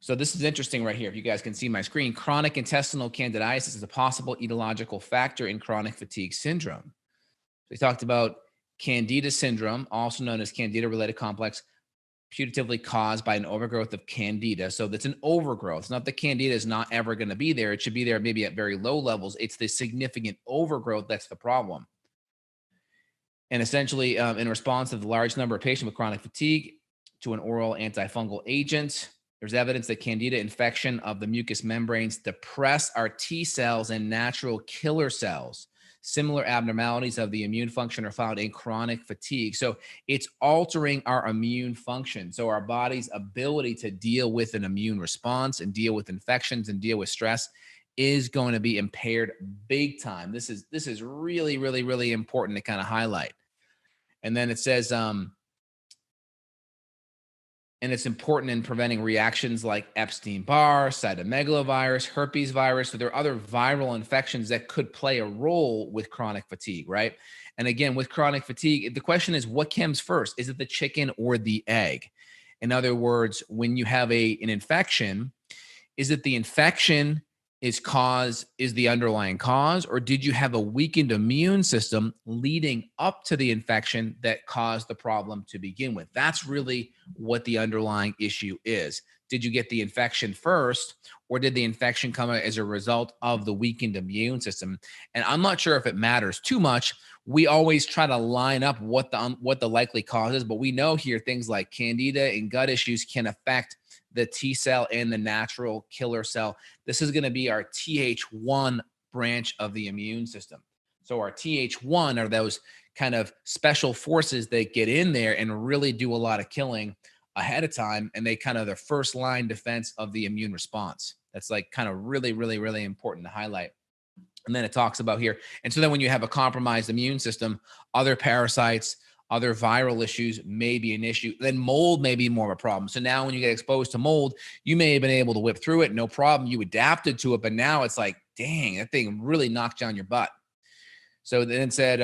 So this is interesting right here. If you guys can see my screen, chronic intestinal candidiasis is a possible etiological factor in chronic fatigue syndrome. We talked about Candida syndrome, also known as Candida-related complex, putatively caused by an overgrowth of Candida. So that's an overgrowth. It's not that Candida is not ever going to be there. It should be there maybe at very low levels. It's the significant overgrowth that's the problem. And essentially, in response to the large number of patients with chronic fatigue to an oral antifungal agent, there's evidence that Candida infection of the mucous membranes depress our T cells and natural killer cells. Similar abnormalities of the immune function are found in chronic fatigue. So it's altering our immune function. So our body's ability to deal with an immune response and deal with infections and deal with stress is going to be impaired big time. This is really, really, really important to kind of highlight. And then it says, and it's important in preventing reactions like Epstein-Barr, cytomegalovirus, herpes virus. So there are other viral infections that could play a role with chronic fatigue, right? And again, with chronic fatigue, the question is, what comes first? Is it the chicken or the egg? In other words, when you have an infection, is it the infection is the underlying cause, or did you have a weakened immune system leading up to the infection that caused the problem to begin with? That's really what the underlying issue is. Did you get the infection first, or did the infection come as a result of the weakened immune system? And I'm not sure if it matters too much. We always try to line up what the likely cause is, but we know here things like Candida and gut issues can affect the T cell and the natural killer cell. This is going to be our Th1 branch of the immune system. So our Th1 are those kind of special forces that get in there and really do a lot of killing ahead of time. And they kind of the first line defense of the immune response. That's like kind of really, really, really important to highlight. And then it talks about here. And so then when you have a compromised immune system, other parasites, other viral issues may be an issue. Then mold may be more of a problem. So now when you get exposed to mold, you may have been able to whip through it, no problem. You adapted to it, but now it's like, dang, that thing really knocked down your butt. So then it said,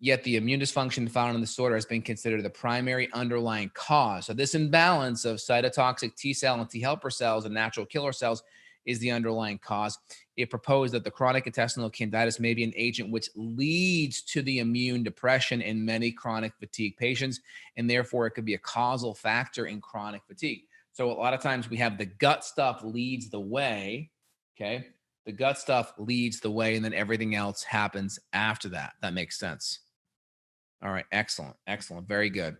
yet the immune dysfunction found in this disorder has been considered the primary underlying cause. So this imbalance of cytotoxic T cell and T helper cells and natural killer cells is the underlying cause. It proposed that the chronic intestinal candidiasis may be an agent which leads to the immune depression in many chronic fatigue patients, and therefore it could be a causal factor in chronic fatigue. So a lot of times we have the gut stuff leads the way, okay? The gut stuff leads the way, and then everything else happens after that. That makes sense. All right, excellent, excellent, very good.